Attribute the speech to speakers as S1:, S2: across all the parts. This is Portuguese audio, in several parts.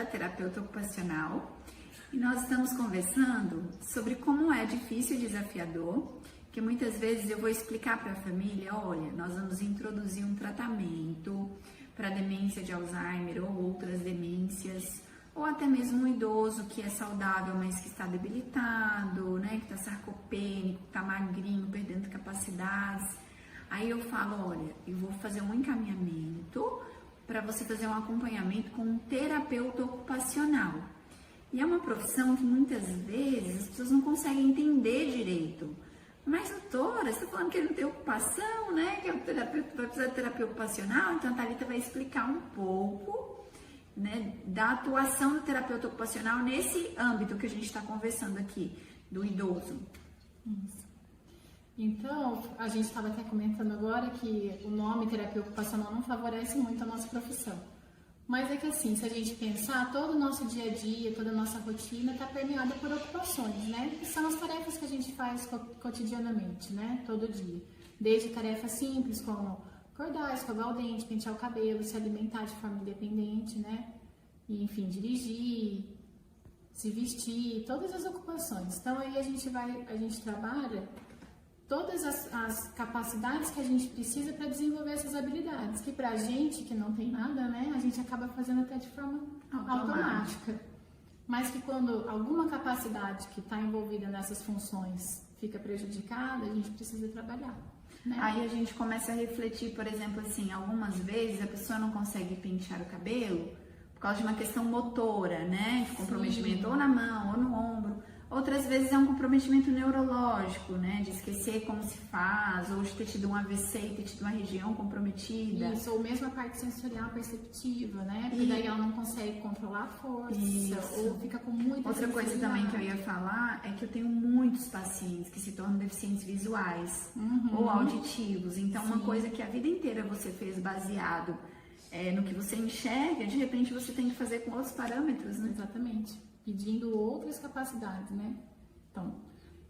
S1: terapeuta ocupacional e nós estamos conversando sobre como é difícil e desafiador, que muitas vezes eu vou explicar para a família, olha, nós vamos introduzir um tratamento para demência de Alzheimer ou outras demências, ou até mesmo um idoso que é saudável, mas que está debilitado, né, que está sarcopênico, que está magrinho, perdendo capacidades. Aí eu falo, olha, eu vou fazer um encaminhamento para você fazer um acompanhamento com um terapeuta ocupacional. E é uma profissão que muitas vezes as pessoas não conseguem entender direito. Mas, doutora, você está falando que ele não tem ocupação, né? Que é o terapeuta, vai precisar de terapia ocupacional? Então a Thalita vai explicar um pouco, né, da atuação do terapeuta ocupacional nesse âmbito que a gente está conversando aqui, do idoso.
S2: Isso. Então, a gente estava até comentando agora que o nome terapia ocupacional não favorece muito a nossa profissão. Mas é que assim, se a gente pensar, todo o nosso dia a dia, toda a nossa rotina está permeada por ocupações, né? Que são as tarefas que a gente faz cotidianamente, né? Todo dia. Desde tarefas simples como acordar, escovar o dente, pentear o cabelo, se alimentar de forma independente, né? E, enfim, dirigir, se vestir, todas as ocupações. Então aí a gente trabalha todas as capacidades que a gente precisa para desenvolver essas habilidades, que pra gente que não tem nada, né, a gente acaba fazendo até de forma automática. Mas que quando alguma capacidade que está envolvida nessas funções fica prejudicada, a gente precisa trabalhar, né?
S1: Aí a gente começa a refletir, por exemplo, assim, algumas vezes a pessoa não consegue pentear o cabelo por causa de uma questão motora, né, de comprometimento. Sim. Ou na mão, ou no ombro. Outras vezes é um comprometimento neurológico, né? De esquecer como se faz, ou de ter tido um AVC e ter tido uma região comprometida.
S2: Isso, ou mesmo a parte sensorial perceptiva, né? Porque daí ela não consegue controlar a força, ou fica com muita
S1: Outra coisa também que eu ia falar é que eu tenho muitos pacientes que se tornam deficientes visuais ou auditivos. Então, uma coisa que a vida inteira você fez baseado no que você enxerga, de repente você tem que fazer com outros parâmetros, né?
S2: Exatamente. Pedindo outras capacidades, né? Então,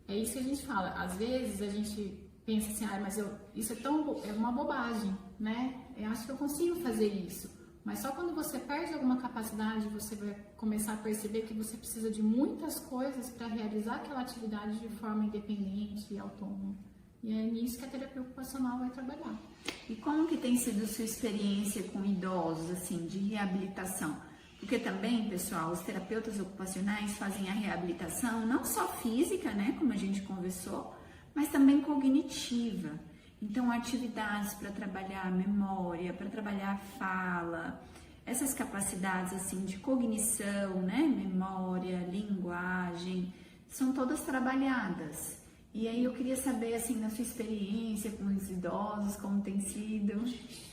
S2: é isso que a gente fala. Às vezes a gente pensa assim, mas isso é uma bobagem, né? Eu acho que eu consigo fazer isso. Mas só quando você perde alguma capacidade, você vai começar a perceber que você precisa de muitas coisas para realizar aquela atividade de forma independente e autônoma. E é nisso que a terapia ocupacional vai trabalhar.
S1: E como que tem sido sua experiência com idosos, assim, de reabilitação? Porque também, pessoal, os terapeutas ocupacionais fazem a reabilitação não só física, né, como a gente conversou, mas também cognitiva. Então, atividades para trabalhar a memória, para trabalhar a fala, essas capacidades assim de cognição, né, memória, linguagem, são todas trabalhadas. E aí eu queria saber, assim, na sua experiência com os idosos, como tem sido.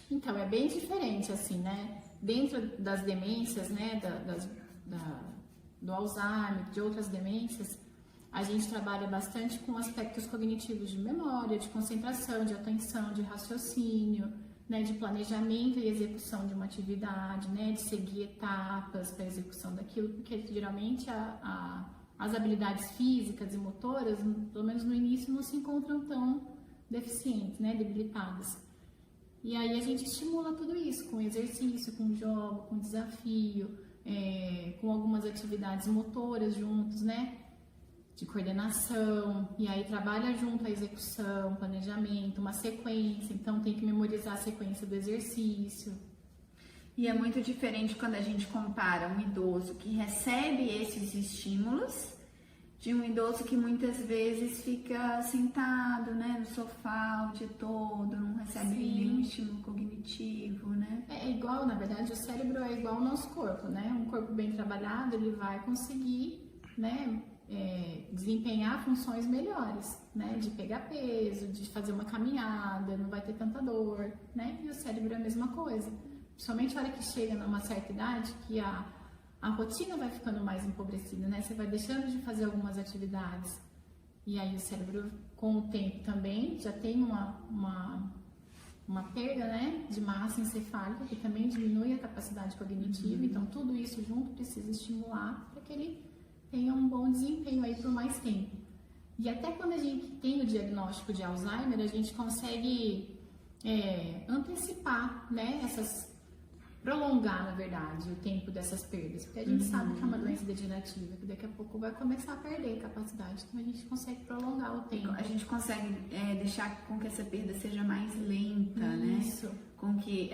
S2: Então, é bem diferente, assim, né? Dentro das demências, né, do Alzheimer, de outras demências, a gente trabalha bastante com aspectos cognitivos de memória, de concentração, de atenção, de raciocínio, né, de planejamento e execução de uma atividade, né, de seguir etapas para a execução daquilo, porque geralmente as habilidades físicas e motoras, pelo menos no início, não se encontram tão deficientes, né, debilitadas. E aí a gente estimula tudo isso com exercício, com jogo, com desafio, com algumas atividades motoras juntos, né? De coordenação, e aí trabalha junto a execução, planejamento, uma sequência, então tem que memorizar a sequência do exercício.
S1: E é muito diferente quando a gente compara um idoso que recebe esses estímulos de um idoso que muitas vezes fica sentado, né, no sofá o dia todo, não recebe nenhum estímulo cognitivo, né?
S2: É igual, na verdade, o cérebro é igual ao nosso corpo, né? Um corpo bem trabalhado, ele vai conseguir, né, desempenhar funções melhores, né? De pegar peso, de fazer uma caminhada, não vai ter tanta dor, né? E o cérebro é a mesma coisa. Principalmente na hora que chega numa certa idade, que a rotina vai ficando mais empobrecida, né? Você vai deixando de fazer algumas atividades. E aí o cérebro, com o tempo também, já tem uma perda, né, de massa encefálica, que também diminui a capacidade cognitiva. Então, tudo isso junto precisa estimular para que ele tenha um bom desempenho aí por mais tempo. E até quando a gente tem o diagnóstico de Alzheimer, a gente consegue antecipar, né, prolongar, na verdade, o tempo dessas perdas. Porque a gente sabe que é uma doença degenerativa, que daqui a pouco vai começar a perder capacidade. Então a gente consegue prolongar o tempo.
S1: A gente consegue deixar com que essa perda seja mais lenta, né?
S2: Isso.
S1: Com que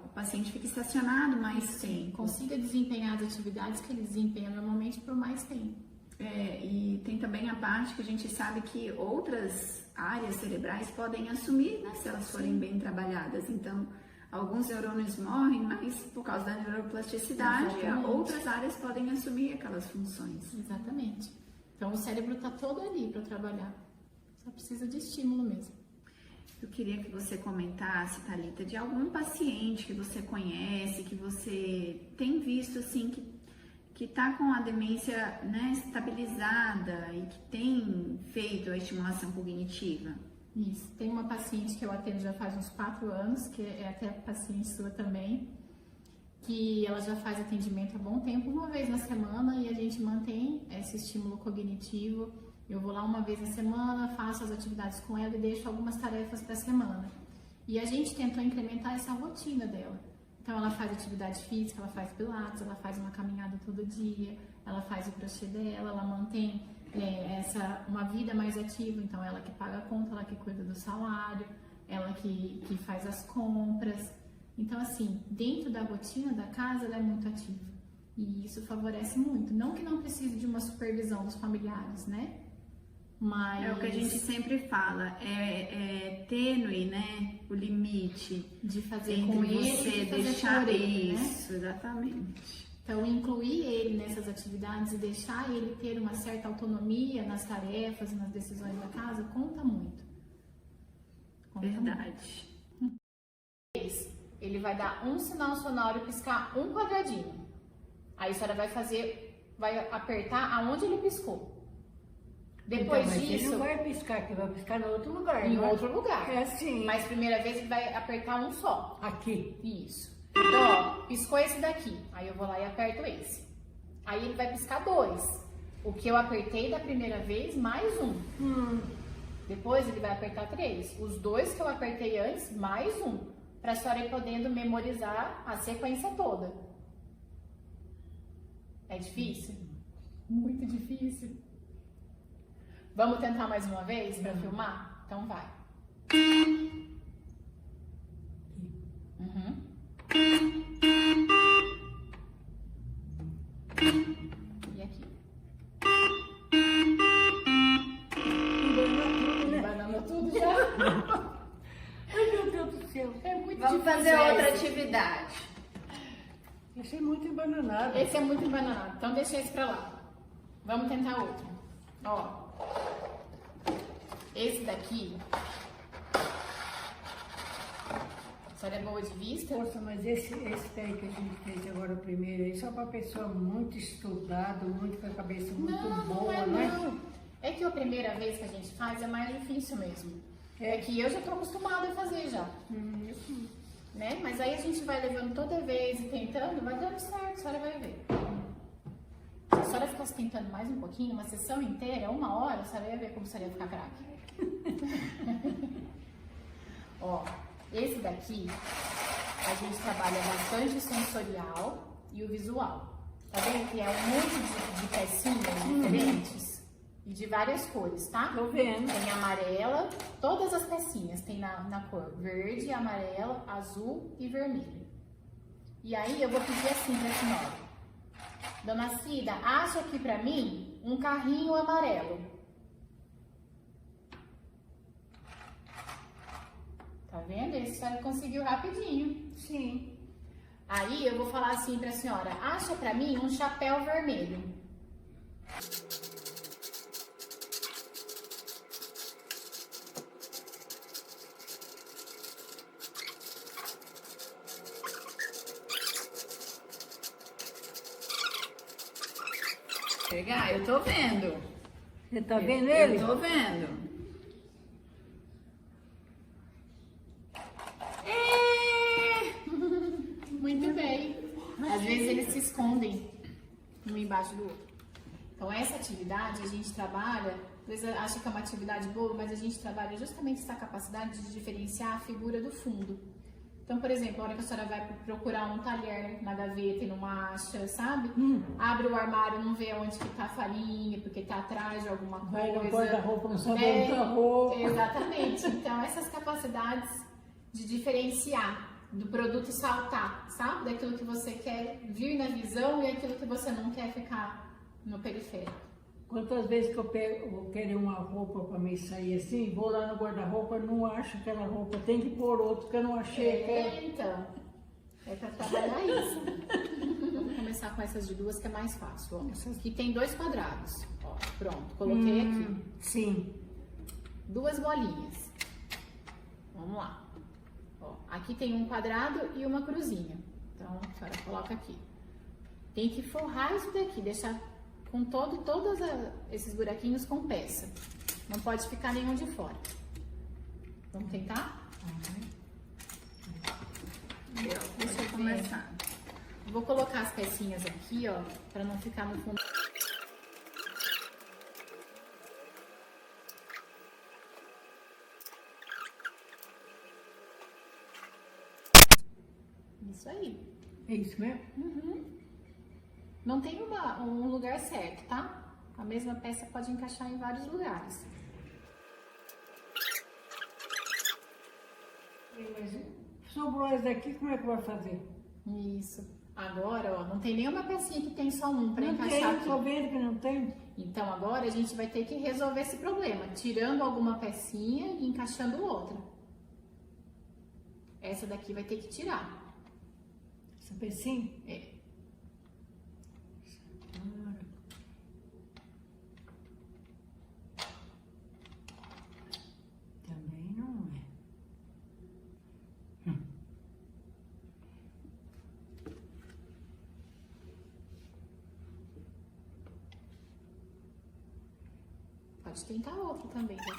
S1: o paciente fique estacionado mais tempo.
S2: Consiga desempenhar as atividades que ele desempenha normalmente por mais tempo.
S1: E tem também a parte que a gente sabe que outras áreas cerebrais podem assumir, né, se elas forem bem trabalhadas. Então, alguns neurônios morrem, mas por causa da neuroplasticidade, outras áreas podem assumir aquelas funções.
S2: Exatamente. Então, o cérebro está todo ali para trabalhar. Só precisa de estímulo mesmo.
S1: Eu queria que você comentasse, Thalita, de algum paciente que você conhece, que você tem visto, assim, que está com a demência, né, estabilizada e que tem feito a estimulação cognitiva.
S2: Isso. Tem uma paciente que eu atendo já faz uns 4 anos, que é até paciente sua também, que ela já faz atendimento há bom tempo, uma vez na semana, e a gente mantém esse estímulo cognitivo. Eu vou lá uma vez na semana, faço as atividades com ela e deixo algumas tarefas para a semana. E a gente tentou incrementar essa rotina dela. Então, ela faz atividade física, ela faz pilates, ela faz uma caminhada todo dia, ela faz o crochê dela, ela mantém uma vida mais ativa. Então, ela que paga a conta, ela que cuida do salário, ela que faz as compras. Então, assim, dentro da rotina da casa, ela é muito ativa. E isso favorece muito. Não que não precise de uma supervisão dos familiares, né? Mas...
S1: É o que a gente sempre fala, é tênue, né, o limite
S2: de fazer
S1: entre
S2: com ele
S1: você
S2: e fazer
S1: deixar
S2: por ele,
S1: isso,
S2: né?
S1: Exatamente.
S2: Então, incluir ele nessas atividades e deixar ele ter uma certa autonomia nas tarefas e nas decisões da casa conta muito.
S1: Verdade.
S2: Muito. Ele vai dar um sinal sonoro e piscar um quadradinho. Aí a senhora vai apertar aonde ele piscou. Depois
S3: então, mas
S2: disso...
S3: ele não vai piscar, que vai piscar em outro lugar.
S2: Em outro lugar.
S3: É assim.
S2: Mas primeira vez ele vai apertar um só.
S3: Aqui.
S2: Isso. Então, ó, piscou esse daqui. Aí eu vou lá e aperto esse. Aí ele vai piscar 2. O que eu apertei da primeira vez, mais um. Depois ele vai apertar 3. Os 2 que eu apertei antes, mais um. Pra senhora ir podendo memorizar a sequência toda. É difícil? Muito difícil. Vamos tentar mais uma vez para filmar? Então vai. E aqui. Embanando tudo já.
S3: Ai, meu Deus do céu.
S2: É muito
S1: Vamos
S2: difícil
S1: fazer outra
S2: esse.
S1: atividade.
S3: Esse é muito embananado.
S2: Esse é muito embananado, então deixa esse pra lá. Vamos tentar outro. Ó. Esse daqui. A senhora é boa de vista?
S3: Poxa, mas esse daí que a gente fez agora o primeiro aí, só pra pessoa muito estudada, muito com a cabeça muito boa,
S2: não é
S3: né?
S2: não. É que a primeira vez que a gente faz é mais difícil mesmo. É que eu já tô acostumada a fazer já. Né? Mas aí a gente vai levando toda vez e tentando, vai dando certo, a senhora vai ver. Se a senhora ficasse tentando mais um pouquinho, uma sessão inteira, 1 hora, a senhora ia ver como a senhora ia ficar craque. Ó, esse daqui a gente trabalha bastante o sensorial e o visual. Tá vendo que é um monte de pecinhas diferentes e de várias cores, tá?
S3: Tô vendo.
S2: Tem amarela, todas as pecinhas tem na cor verde, amarela, azul e vermelho. E aí eu vou pedir assim pra senhora. Dona Cida, acha aqui pra mim um carrinho amarelo. Tá vendo? Esse a senhora conseguiu rapidinho.
S3: Sim.
S2: Aí eu vou falar assim pra senhora, acha pra mim um chapéu vermelho.
S1: Pegar, eu tô vendo.
S3: Você tá vendo ele?
S1: Eu tô vendo.
S2: Muito bem. Às vezes eles se escondem um embaixo do outro. Então essa atividade a gente trabalha, às vezes acha que é uma atividade boa, mas a gente trabalha justamente essa capacidade de diferenciar a figura do fundo. Então, por exemplo, a hora que a senhora vai procurar um talher na gaveta e não acha, sabe? Abre o armário, não vê onde que tá a farinha, porque tá atrás de alguma coisa.
S3: Vai no guarda-roupa, não sabe onde tá a roupa.
S2: Exatamente. Então, essas capacidades de diferenciar, do produto saltar, sabe? Daquilo que você quer vir na visão e aquilo que você não quer ficar no periférico.
S3: Quantas vezes que eu vou querer uma roupa para mim sair assim, vou lá no guarda-roupa, não acho aquela roupa, tem que pôr outra que eu não achei.
S2: Então, é para trabalhar isso. Vamos começar com essas de duas que é mais fácil. Ó. Aqui tem 2 quadrados. Ó, pronto, coloquei aqui.
S3: Sim.
S2: 2 bolinhas. Vamos lá. Ó, aqui tem um quadrado e uma cruzinha. Então, a senhora coloca aqui. Tem que forrar isso daqui, deixar com todos esses buraquinhos com peça. Não pode ficar nenhum de fora. Vamos tentar?
S1: Deixa eu começar.
S2: Vou colocar as pecinhas aqui, ó, para não ficar no fundo. Isso aí.
S3: É isso mesmo?
S2: Não tem um lugar certo, tá? A mesma peça pode encaixar em vários lugares.
S3: Mas sobrou essa daqui, como é que vai fazer?
S2: Isso. Agora, ó, não tem nenhuma pecinha que tem só um para
S3: Não
S2: encaixar
S3: tem,
S2: aqui.
S3: tô vendo que não tem.
S2: Então agora a gente vai ter que resolver esse problema, tirando alguma pecinha e encaixando outra. Essa daqui vai ter que tirar.
S3: Essa pecinha?
S2: É.
S3: Também não é.
S2: Pode tentar outra também, tá?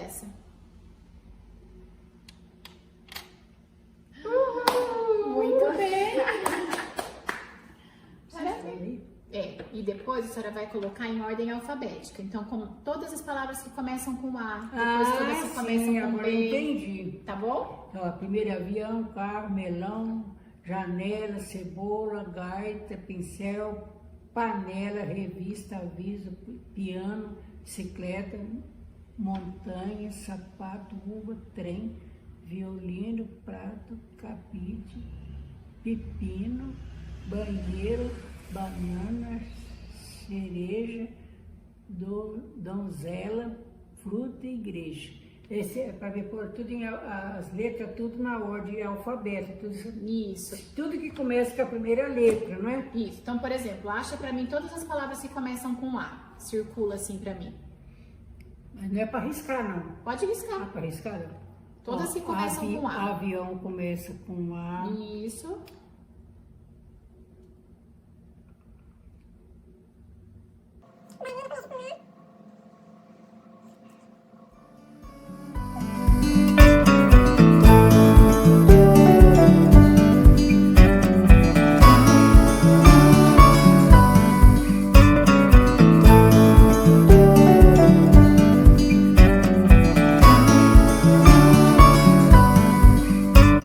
S2: Essa. Muito bem! Parabéns! É, e depois a senhora vai colocar em ordem alfabética. Então, com todas as palavras que começam com A, depois todas que começam com
S3: agora
S2: B.
S3: eu entendi.
S2: Tá bom?
S3: Ó, primeiro avião, carro, melão, janela, cebola, gaita, pincel, panela, revista, aviso, piano, bicicleta, montanha, sapato, uva, trem, violino, prato, capite, pepino, banheiro, banana, cereja, donzela, fruta e igreja. Esse é para ver pôr tudo as letras tudo na ordem alfabética,
S2: Isso.
S3: tudo que começa com a primeira letra, não é?
S2: Isso. Então, por exemplo, acha pra mim todas as palavras que começam com A. Circula assim pra mim.
S3: Mas não é para riscar, não.
S2: Pode
S3: Ah,
S2: riscar.
S3: para riscar, não.
S2: Todas que começam com A.
S3: Avião começa com A.
S2: Isso.